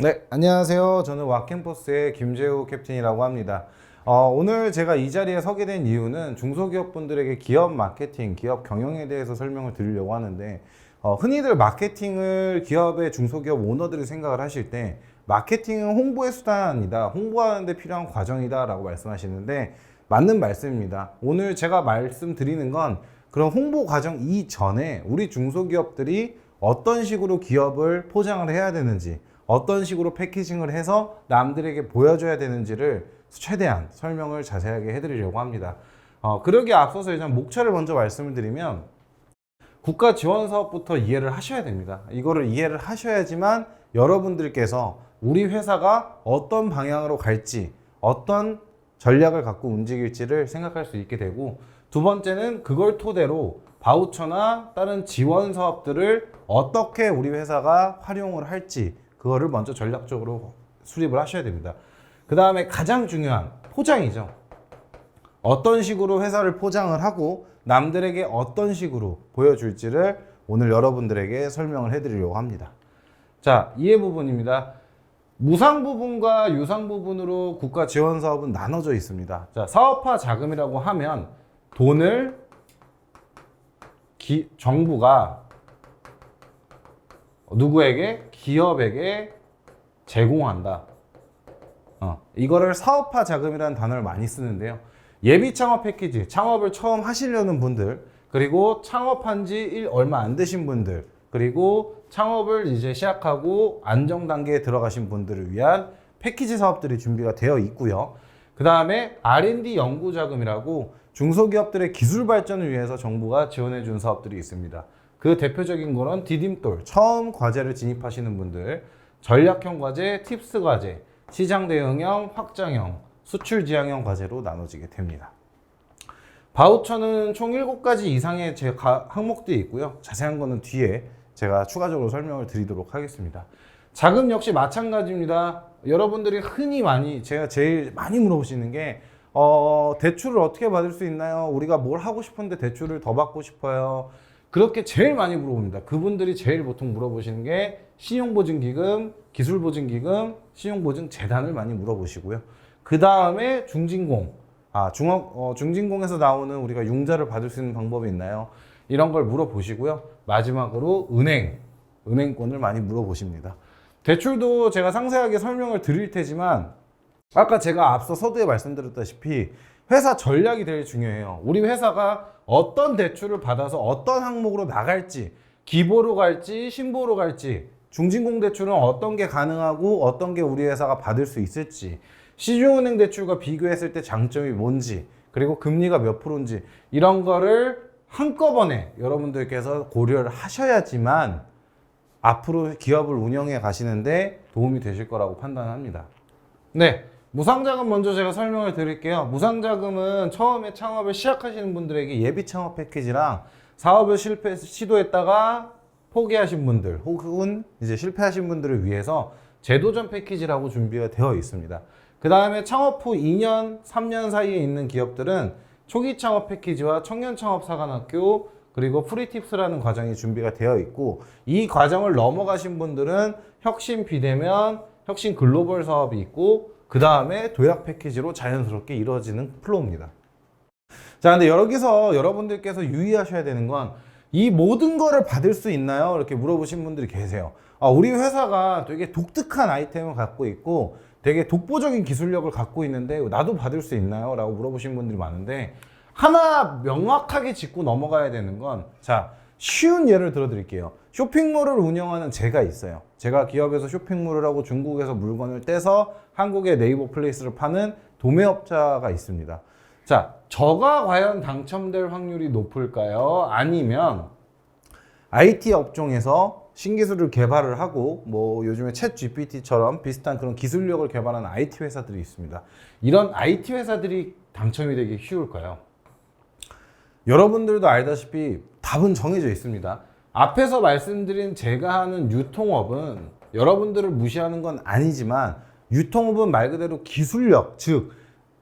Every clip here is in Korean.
네, 안녕하세요. 저는 와캠퍼스의 김재우 캡틴이라고 합니다. 오늘 제가 이 자리에 서게 된 이유는 중소기업분들에게 기업 마케팅, 기업 경영에 대해서 설명을 드리려고 하는데, 흔히들 마케팅을 기업의 중소기업 오너들이 생각을 하실 때 마케팅은 홍보의 수단이다, 홍보하는 데 필요한 과정이다 라고 말씀하시는데 맞는 말씀입니다. 오늘 제가 말씀드리는 건 그런 홍보 과정 이전에 우리 중소기업들이 어떤 식으로 기업을 포장을 해야 되는지, 어떤 식으로 패키징을 해서 남들에게 보여줘야 되는지를 최대한 설명을 자세하게 해드리려고 합니다. 그러기에 앞서서 일단 목차를 먼저 말씀을 드리면 국가 지원 사업부터 이해를 하셔야 됩니다. 이거를 이해를 하셔야지만 여러분들께서 우리 회사가 어떤 방향으로 갈지, 어떤 전략을 갖고 움직일지를 생각할 수 있게 되고, 두 번째는 그걸 토대로 바우처나 다른 지원 사업들을 어떻게 우리 회사가 활용을 할지 그거를 먼저 전략적으로 수립을 하셔야 됩니다. 그 다음에 가장 중요한 포장이죠. 어떤 식으로 회사를 포장을 하고 남들에게 어떤 식으로 보여줄지를 오늘 여러분들에게 설명을 해드리려고 합니다. 자, 이해 부분입니다. 무상 부분과 유상 부분으로 국가 지원 사업은 나눠져 있습니다. 자, 사업화 자금이라고 하면 돈을 정부가 누구에게? 기업에게 제공한다. 이거를 사업화 자금이라는 단어를 많이 쓰는데요. 예비 창업 패키지, 창업을 처음 하시려는 분들, 그리고 창업한 지 얼마 안 되신 분들, 그리고 창업을 이제 시작하고 안정 단계에 들어가신 분들을 위한 패키지 사업들이 준비가 되어 있고요. 그 다음에 R&D 연구 자금이라고 중소기업들의 기술 발전을 위해서 정부가 지원해 준 사업들이 있습니다. 그 대표적인 거는 디딤돌, 처음 과제를 진입하시는 분들, 전략형 과제, 팁스 과제, 시장 대응형, 확장형, 수출 지향형 과제로 나눠지게 됩니다. 바우처는 총 7가지 이상의 항목들이 있고요. 자세한 거는 뒤에 제가 추가적으로 설명을 드리도록 하겠습니다. 자금 역시 마찬가지입니다. 여러분들이 흔히 제가 제일 많이 물어보시는 게 대출을 어떻게 받을 수 있나요? 우리가 뭘 하고 싶은데 대출을 더 받고 싶어요. 그렇게 제일 많이 물어봅니다. 그분들이 제일 보통 물어보시는 게 신용보증기금, 기술보증기금, 신용보증재단을 많이 물어보시고요. 그 다음에 중진공, 중진공에서 나오는 우리가 융자를 받을 수 있는 방법이 있나요? 이런 걸 물어보시고요. 마지막으로 은행권을 많이 물어보십니다. 대출도 제가 상세하게 설명을 드릴 테지만 아까 제가 앞서 서두에 말씀드렸다시피 회사 전략이 되게 중요해요. 우리 회사가 어떤 대출을 받아서 어떤 항목으로 나갈지, 기보로 갈지, 신보로 갈지, 중진공 대출은 어떤 게 가능하고 어떤 게 우리 회사가 받을 수 있을지, 시중은행 대출과 비교했을 때 장점이 뭔지, 그리고 금리가 몇 프로인지 이런 거를 한꺼번에 여러분들께서 고려를 하셔야지만 앞으로 기업을 운영해 가시는데 도움이 되실 거라고 판단합니다. 네, 무상자금 먼저 제가 설명을 드릴게요. 무상자금은 처음에 창업을 시작하시는 분들에게 예비 창업 패키지랑 사업을 시도했다가 포기하신 분들 혹은 이제 실패하신 분들을 위해서 제도전 패키지라고 준비가 되어 있습니다. 그 다음에 창업 후 2년, 3년 사이에 있는 기업들은 초기 창업 패키지와 청년 창업 사관학교 그리고 프리팁스라는 과정이 준비가 되어 있고, 이 과정을 넘어가신 분들은 혁신 비대면, 혁신 글로벌 사업이 있고, 그 다음에 도약 패키지로 자연스럽게 이루어지는 플로우입니다. 자, 근데 여기서 여러분들께서 유의하셔야 되는 건 이 모든 거를 받을 수 있나요? 이렇게 물어보신 분들이 계세요. 우리 회사가 되게 독특한 아이템을 갖고 있고 되게 독보적인 기술력을 갖고 있는데 나도 받을 수 있나요? 라고 물어보신 분들이 많은데, 하나 명확하게 짚고 넘어가야 되는 건, 자, 쉬운 예를 들어 드릴게요. 쇼핑몰을 운영하는 제가 있어요. 제가 기업에서 쇼핑몰을 하고 중국에서 물건을 떼서 한국의 네이버 플레이스를 파는 도매업자가 있습니다. 자, 저가 과연 당첨될 확률이 높을까요? 아니면 IT 업종에서 신기술을 개발을 하고 뭐 요즘에 챗 GPT처럼 비슷한 그런 기술력을 개발하는 IT 회사들이 있습니다. 이런 IT 회사들이 당첨이 되기 쉬울까요? 여러분들도 알다시피 답은 정해져 있습니다. 앞에서 말씀드린 제가 하는 유통업은 여러분들을 무시하는 건 아니지만, 유통업은 말 그대로 기술력, 즉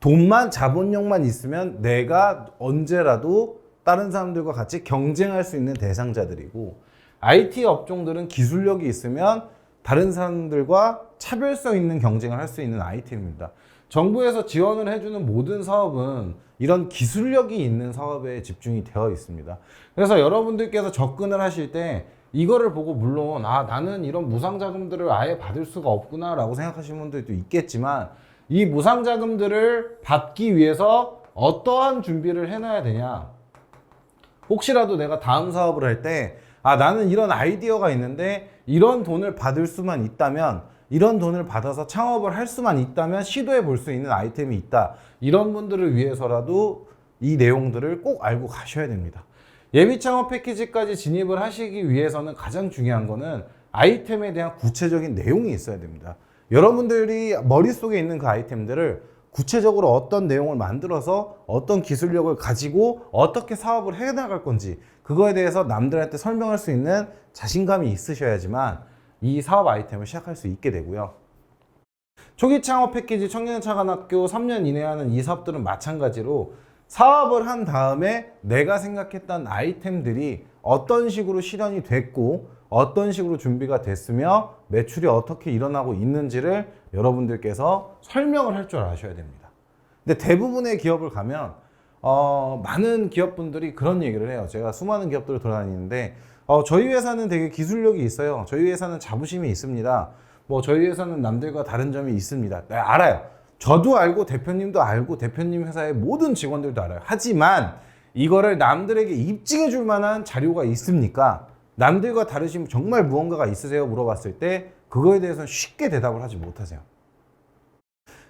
돈만 자본력만 있으면 내가 언제라도 다른 사람들과 같이 경쟁할 수 있는 대상자들이고, IT 업종들은 기술력이 있으면 다른 사람들과 차별성 있는 경쟁을 할 수 있는 아이템입니다. 정부에서 지원을 해주는 모든 사업은 이런 기술력이 있는 사업에 집중이 되어 있습니다. 그래서 여러분들께서 접근을 하실 때 이거를 보고 물론 나는 이런 무상자금들을 아예 받을 수가 없구나 라고 생각하시는 분들도 있겠지만, 이 무상자금들을 받기 위해서 어떠한 준비를 해놔야 되냐, 혹시라도 내가 다음 사업을 할 때 나는 이런 아이디어가 있는데 이런 돈을 받을 수만 있다면, 이런 돈을 받아서 창업을 할 수만 있다면 시도해 볼 수 있는 아이템이 있다, 이런 분들을 위해서라도 이 내용들을 꼭 알고 가셔야 됩니다. 예비 창업 패키지까지 진입을 하시기 위해서는 가장 중요한 거는 아이템에 대한 구체적인 내용이 있어야 됩니다. 여러분들이 머릿속에 있는 그 아이템들을 구체적으로 어떤 내용을 만들어서 어떤 기술력을 가지고 어떻게 사업을 해나갈 건지, 그거에 대해서 남들한테 설명할 수 있는 자신감이 있으셔야지만 이 사업 아이템을 시작할 수 있게 되고요. 초기 창업 패키지, 청년차관학교 3년 이내에 하는 이 사업들은 마찬가지로 사업을 한 다음에 내가 생각했던 아이템들이 어떤 식으로 실현이 됐고 어떤 식으로 준비가 됐으며 매출이 어떻게 일어나고 있는지를 여러분들께서 설명을 할 줄 아셔야 됩니다. 근데 대부분의 기업을 가면 많은 기업분들이 그런 얘기를 해요. 제가 수많은 기업들을 돌아다니는데 저희 회사는 되게 기술력이 있어요. 저희 회사는 자부심이 있습니다. 뭐 저희 회사는 남들과 다른 점이 있습니다. 네, 알아요. 저도 알고 대표님도 알고 대표님 회사의 모든 직원들도 알아요. 하지만 이거를 남들에게 입증해 줄 만한 자료가 있습니까? 남들과 다르신 정말 무언가가 있으세요? 물어봤을 때 그거에 대해서는 쉽게 대답을 하지 못하세요.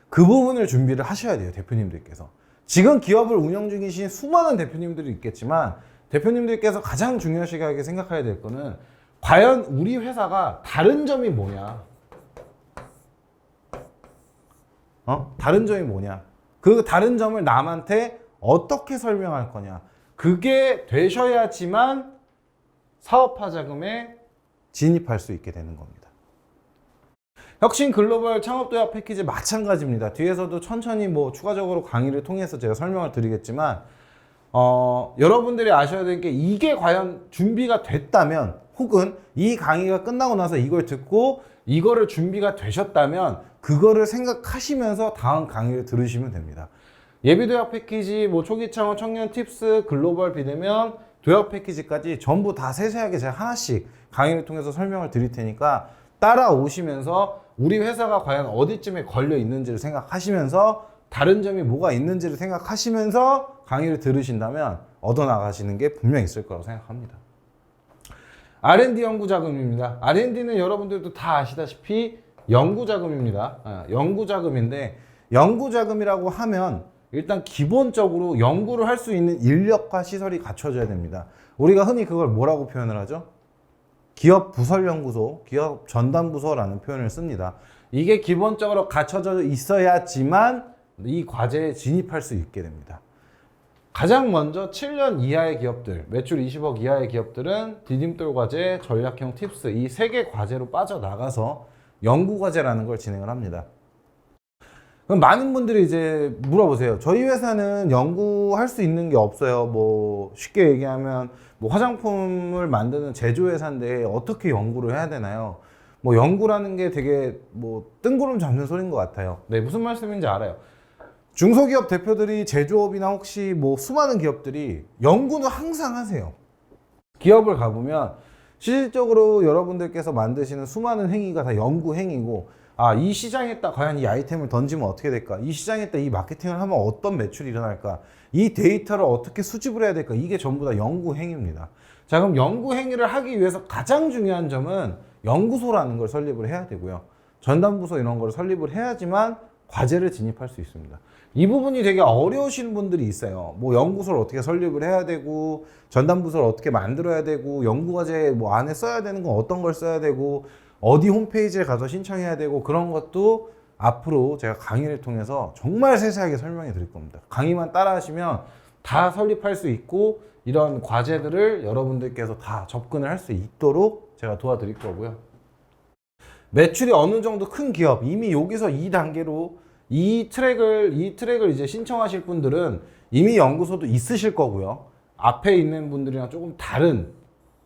그 부분을 준비를 하셔야 돼요, 대표님들께서. 지금 기업을 운영 중이신 수많은 대표님들이 있겠지만 대표님들께서 가장 중요하게 생각해야 될 거는 과연 우리 회사가 다른 점이 뭐냐? 다른 점이 뭐냐? 그 다른 점을 남한테 어떻게 설명할 거냐? 그게 되셔야지만 사업화 자금에 진입할 수 있게 되는 겁니다. 혁신 글로벌 창업도약 패키지 마찬가지입니다. 뒤에서도 천천히 추가적으로 강의를 통해서 제가 설명을 드리겠지만 여러분들이 아셔야 될 게, 이게 과연 준비가 됐다면, 혹은 이 강의가 끝나고 나서 이걸 듣고 이거를 준비가 되셨다면 그거를 생각하시면서 다음 강의를 들으시면 됩니다. 예비도약 패키지, 초기 창업, 청년 팁스, 글로벌 비대면, 도약 패키지까지 전부 다 세세하게 제가 하나씩 강의를 통해서 설명을 드릴 테니까 따라오시면서 우리 회사가 과연 어디쯤에 걸려 있는지를 생각하시면서, 다른 점이 뭐가 있는지를 생각하시면서 강의를 들으신다면 얻어나가시는 게 분명히 있을 거라고 생각합니다. R&D 연구자금입니다. R&D는 여러분들도 다 아시다시피 연구자금입니다. 연구자금인데, 연구자금이라고 하면 일단 기본적으로 연구를 할 수 있는 인력과 시설이 갖춰져야 됩니다. 우리가 흔히 그걸 뭐라고 표현을 하죠? 기업 부설연구소, 기업 전담부서라는 표현을 씁니다. 이게 기본적으로 갖춰져 있어야지만 이 과제에 진입할 수 있게 됩니다. 가장 먼저 7년 이하의 기업들, 매출 20억 이하의 기업들은 디딤돌 과제, 전략형 팁스, 이 세 개 과제로 빠져나가서 연구 과제라는 걸 진행을 합니다. 그럼 많은 분들이 이제 물어보세요. 저희 회사는 연구할 수 있는 게 없어요. 쉽게 얘기하면 화장품을 만드는 제조회사인데 어떻게 연구를 해야 되나요? 연구라는 게 되게 뜬구름 잡는 소리인 것 같아요. 네, 무슨 말씀인지 알아요. 중소기업 대표들이, 제조업이나 혹시 수많은 기업들이 연구는 항상 하세요. 기업을 가보면 실질적으로 여러분들께서 만드시는 수많은 행위가 다 연구 행위고, 이 시장에다 과연 이 아이템을 던지면 어떻게 될까? 이 시장에다 이 마케팅을 하면 어떤 매출이 일어날까? 이 데이터를 어떻게 수집을 해야 될까? 이게 전부 다 연구 행위입니다. 자, 그럼 연구 행위를 하기 위해서 가장 중요한 점은 연구소라는 걸 설립을 해야 되고요. 전담부서 이런 걸 설립을 해야지만 과제를 진입할 수 있습니다. 이 부분이 되게 어려우신 분들이 있어요. 연구소를 어떻게 설립을 해야 되고, 전담부서를 어떻게 만들어야 되고, 연구과제 안에 써야 되는 건 어떤 걸 써야 되고, 어디 홈페이지에 가서 신청해야 되고, 그런 것도 앞으로 제가 강의를 통해서 정말 세세하게 설명해 드릴 겁니다. 강의만 따라 하시면 다 설립할 수 있고, 이런 과제들을 여러분들께서 다 접근을 할 수 있도록 제가 도와드릴 거고요. 매출이 어느 정도 큰 기업, 이미 여기서 이 단계로 이 트랙을 이제 신청하실 분들은 이미 연구소도 있으실 거고요. 앞에 있는 분들이랑 조금 다른,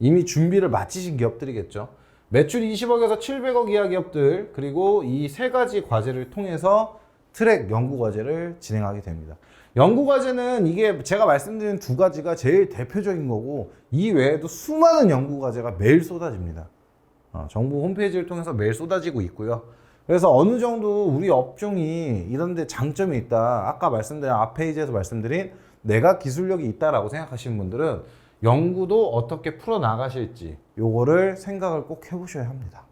이미 준비를 마치신 기업들이겠죠. 매출 20억에서 700억 이하 기업들, 그리고 이 세 가지 과제를 통해서 트랙 연구 과제를 진행하게 됩니다. 연구 과제는 이게 제가 말씀드린 두 가지가 제일 대표적인 거고, 이 외에도 수많은 연구 과제가 매일 쏟아집니다. 정부 홈페이지를 통해서 매일 쏟아지고 있고요. 그래서 어느 정도 우리 업종이 이런 데 장점이 있다, 아까 말씀드린 앞 페이지에서 말씀드린 내가 기술력이 있다라고 생각하시는 분들은 연구도 어떻게 풀어 나가실지 요거를 생각을 꼭 해보셔야 합니다.